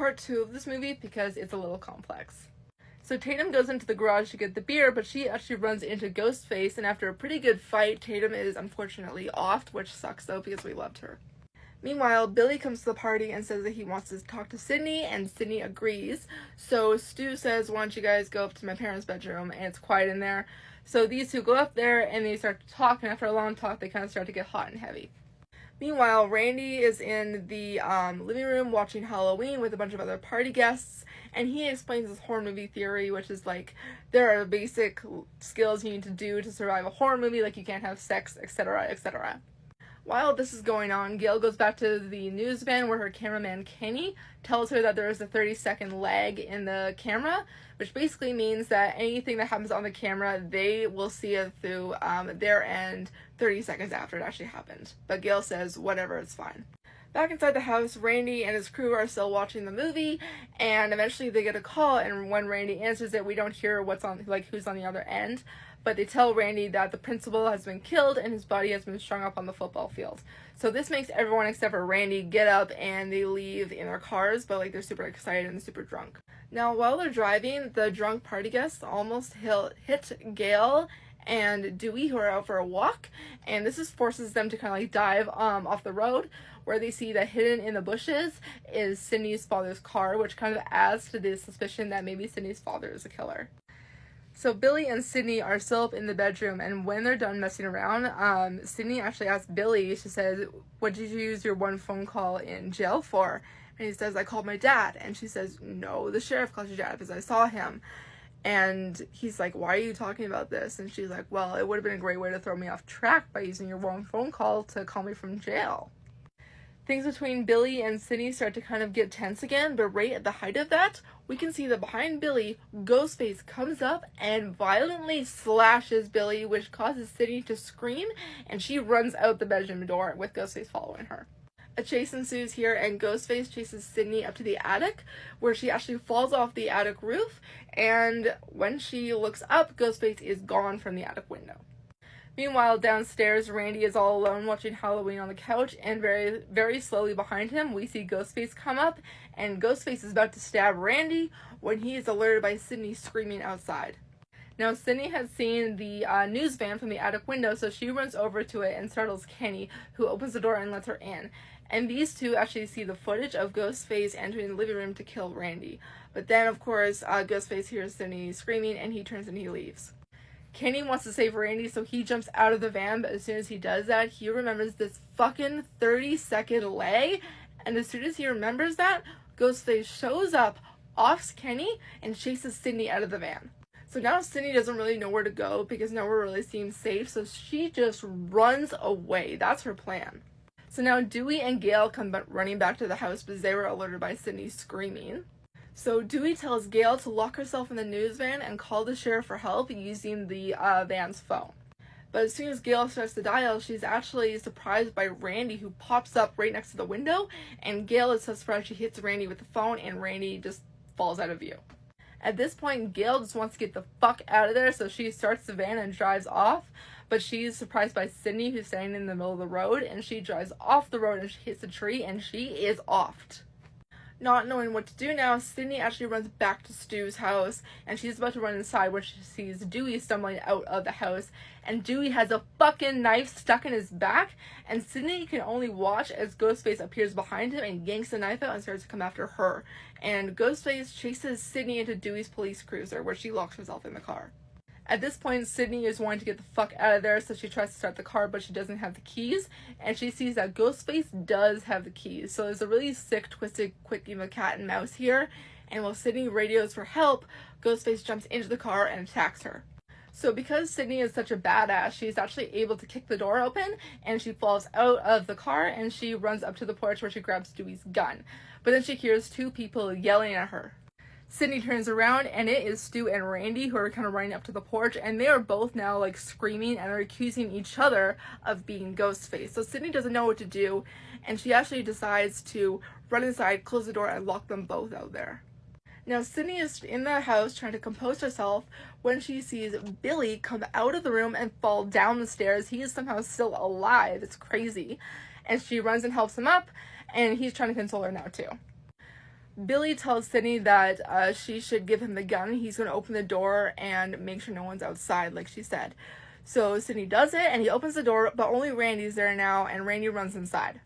part 2 of this movie because it's a little complex. So Tatum goes into the garage to get the beer, but she actually runs into Ghostface, and after a pretty good fight, Tatum is unfortunately offed, which sucks though because we loved her. Meanwhile, Billy comes to the party and says that he wants to talk to Sydney, and Sydney agrees. So Stu says, why don't you guys go up to my parents' bedroom, and it's quiet in there. So these two go up there and they start to talk, and after a long talk, they kind of start to get hot and heavy. Meanwhile, Randy is in the living room watching Halloween with a bunch of other party guests, and he explains his horror movie theory, which is like, there are basic skills you need to do to survive a horror movie, like you can't have sex, etc., etc. While this is going on, Gail goes back to the news van where her cameraman Kenny tells her that there is a 30-second lag in the camera, which basically means that anything that happens on the camera, they will see it through their end 30 seconds after it actually happened. But Gail says, whatever, it's fine. Back inside the house, Randy and his crew are still watching the movie, and eventually they get a call, and when Randy answers it, we don't hear who's on the other end, but they tell Randy that the principal has been killed and his body has been strung up on the football field. So this makes everyone except for Randy get up and they leave in their cars, but like they're super excited and super drunk. Now while they're driving, the drunk party guests almost hit Gail and Dewey, who are out for a walk, and this just forces them to kind of like dive off the road, where they see that hidden in the bushes is Sydney's father's car, which kind of adds to the suspicion that maybe Sydney's father is a killer. So Billy and Sydney are still up in the bedroom, and when they're done messing around, Sydney actually asks Billy, she says, what did you use your one phone call in jail for? And he says, I called my dad. And she says, no, the sheriff called your dad because I saw him. And he's like, why are you talking about this? And she's like, well, it would have been a great way to throw me off track by using your one phone call to call me from jail. Things between Billy and Sydney start to kind of get tense again, but right at the height of that, we can see that behind Billy, Ghostface comes up and violently slashes Billy, which causes Sydney to scream, and she runs out the bedroom door with Ghostface following her. A chase ensues here, and Ghostface chases Sydney up to the attic, where she actually falls off the attic roof, and when she looks up, Ghostface is gone from the attic window. Meanwhile, downstairs, Randy is all alone watching Halloween on the couch, and very, very slowly behind him, we see Ghostface come up, and Ghostface is about to stab Randy when he is alerted by Sydney screaming outside. Now, Sydney has seen the news van from the attic window, so she runs over to it and startles Kenny, who opens the door and lets her in. And these two actually see the footage of Ghostface entering the living room to kill Randy. But then, of course, Ghostface hears Sydney screaming, and he turns and he leaves. Kenny wants to save Randy, so he jumps out of the van, but as soon as he does that, he remembers this fucking 30-second lag, and as soon as he remembers that, Ghostface shows up, offs Kenny, and chases Sydney out of the van. So now Sydney doesn't really know where to go, because nowhere really seems safe, so she just runs away. That's her plan. So now Dewey and Gail come running back to the house because they were alerted by Sydney screaming. So Dewey tells Gail to lock herself in the news van and call the sheriff for help using the van's phone. But as soon as Gail starts to dial, she's actually surprised by Randy, who pops up right next to the window, and Gail is so surprised she hits Randy with the phone, and Randy just falls out of view. At this point, Gail just wants to get the fuck out of there, so she starts the van and drives off, but she's surprised by Sydney, who's standing in the middle of the road, and she drives off the road and she hits a tree, and she is offed. Not knowing what to do now, Sydney actually runs back to Stu's house, and she's about to run inside when she sees Dewey stumbling out of the house, and Dewey has a fucking knife stuck in his back, and Sydney can only watch as Ghostface appears behind him and yanks the knife out and starts to come after her, and Ghostface chases Sydney into Dewey's police cruiser, where she locks herself in the car. At this point, Sydney is wanting to get the fuck out of there, so she tries to start the car, but she doesn't have the keys, and she sees that Ghostface does have the keys. So there's a really sick, twisted, quick game of cat and mouse here, and while Sydney radios for help, Ghostface jumps into the car and attacks her. So because Sydney is such a badass, she's actually able to kick the door open, and she falls out of the car, and she runs up to the porch where she grabs Dewey's gun. But then she hears two people yelling at her. Sydney turns around, and it is Stu and Randy who are kind of running up to the porch, and they are both now like screaming and are accusing each other of being Ghostface. So Sydney doesn't know what to do, and she actually decides to run inside, close the door, and lock them both out there. Now Sydney is in the house trying to compose herself when she sees Billy come out of the room and fall down the stairs. He is somehow still alive. It's crazy. And she runs and helps him up, and he's trying to console her now too. Billy tells Sydney that she should give him the gun. He's going to open the door and make sure no one's outside, like she said. So Sydney does it, and he opens the door, but only Randy's there now, and Randy runs inside.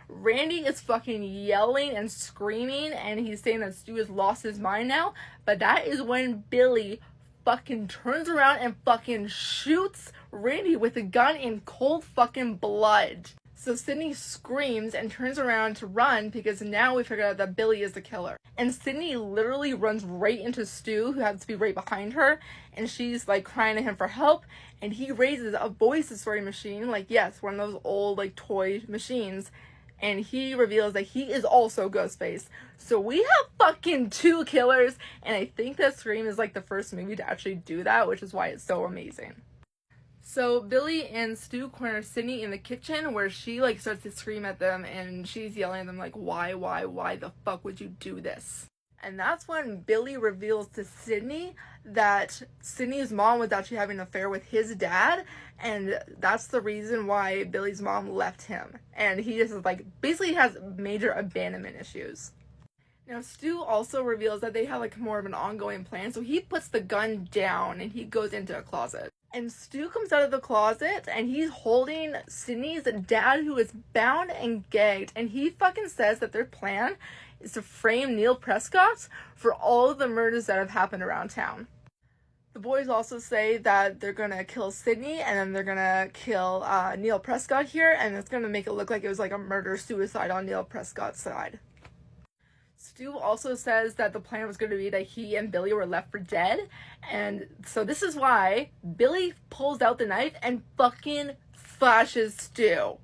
Randy is fucking yelling and screaming, and he's saying that Stu has lost his mind now, but that is when Billy fucking turns around and fucking shoots Randy with a gun in cold fucking blood. So Sydney screams and turns around to run because now we figured out that Billy is the killer. And Sydney literally runs right into Stu, who happens to be right behind her, and she's like crying to him for help, and he raises a voice destroying machine, like yes, one of those old like toy machines, and he reveals that he is also Ghostface. So we have fucking 2 killers, and I think that Scream is like the first movie to actually do that, which is why it's so amazing. So Billy and Stu corner Sydney in the kitchen, where she like starts to scream at them, and she's yelling at them like, why the fuck would you do this? And that's when Billy reveals to Sydney that Sydney's mom was actually having an affair with his dad, and that's the reason why Billy's mom left him. And he just like basically has major abandonment issues. Now Stu also reveals that they have like more of an ongoing plan, so he puts the gun down and he goes into a closet. And Stu comes out of the closet and he's holding Sydney's dad, who is bound and gagged, and he fucking says that their plan is to frame Neil Prescott for all of the murders that have happened around town. The boys also say that they're gonna kill Sydney and then they're gonna kill Neil Prescott here, and it's gonna make it look like it was like a murder-suicide on Neil Prescott's side. Stu also says that the plan was going to be that he and Billy were left for dead, and so this is why Billy pulls out the knife and fucking slashes Stu.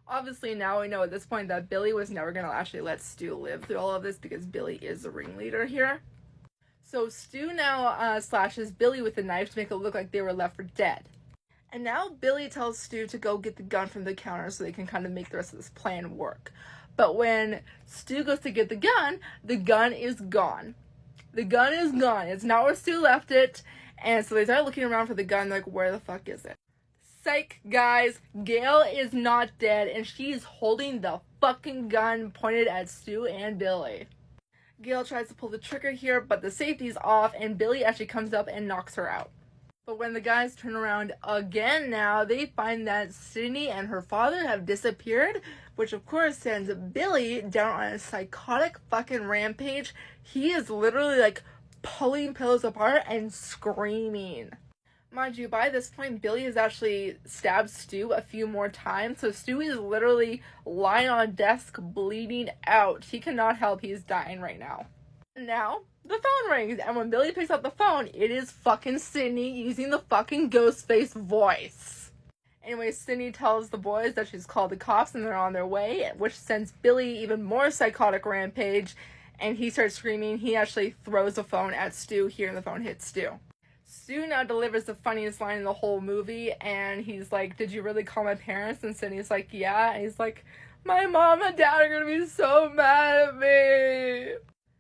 Obviously now we know at this point that Billy was never going to actually let Stu live through all of this because Billy is the ringleader here. So Stu now slashes Billy with the knife to make it look like they were left for dead. And now Billy tells Stu to go get the gun from the counter so they can kind of make the rest of this plan work. But when Stu goes to get the gun is gone. The gun is gone. It's not where Stu left it. And so they start looking around for the gun, like, where the fuck is it? Psych, guys. Gail is not dead, and she's holding the fucking gun pointed at Stu and Billy. Gail tries to pull the trigger here, but the safety's off, and Billy actually comes up and knocks her out. But when the guys turn around again now, they find that Sydney and her father have disappeared, which of course sends Billy down on a psychotic fucking rampage. He is literally like pulling pillows apart and screaming. Mind you, by this point, Billy has actually stabbed Stu a few more times, so Stu is literally lying on a desk bleeding out. He cannot help, he's dying right now. Now, the phone rings, and when Billy picks up the phone, it is fucking Sydney using the fucking Ghostface voice. Anyway, Sydney tells the boys that she's called the cops and they're on their way, which sends Billy even more psychotic rampage, and he starts screaming. He actually throws the phone at Stu here, and the phone hits Stu. Stu now delivers the funniest line in the whole movie, and he's like, "Did you really call my parents?" And Sydney's like, "Yeah." And he's like, "My mom and dad are gonna be so mad at me."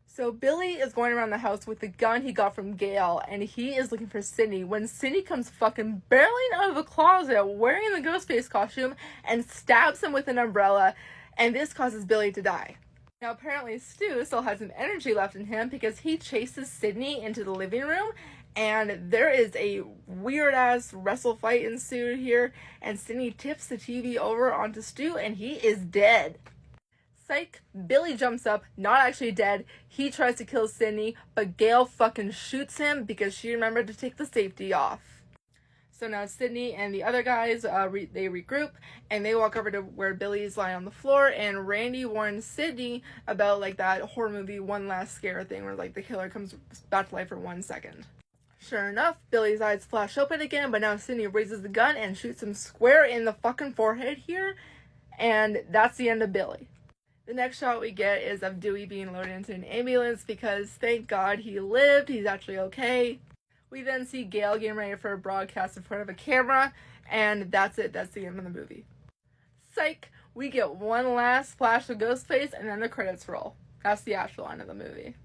So Billy is going around the house with the gun he got from Gail, and he is looking for Sydney when Sydney comes fucking barreling out of the closet wearing the Ghostface costume and stabs him with an umbrella, and this causes Billy to die. Now apparently Stu still has some energy left in him because he chases Sydney into the living room, and there is a weird-ass wrestle fight ensued here, and Sydney tips the TV over onto Stu, and he is dead. Psych, Billy jumps up, not actually dead. He tries to kill Sydney, but Gail fucking shoots him because she remembered to take the safety off. So now Sydney and the other guys, they regroup, and they walk over to where Billy's lying on the floor, and Randy warns Sydney about, like, that horror movie One Last Scare thing where, like, the killer comes back to life for 1 second. Sure enough, Billy's eyes flash open again, but now Sydney raises the gun and shoots him square in the fucking forehead here, and that's the end of Billy. The next shot we get is of Dewey being loaded into an ambulance because thank God he lived, he's actually okay. We then see Gail getting ready for a broadcast in front of a camera, and that's it, that's the end of the movie. Psych, we get one last flash of Ghostface and then the credits roll. That's the actual end of the movie.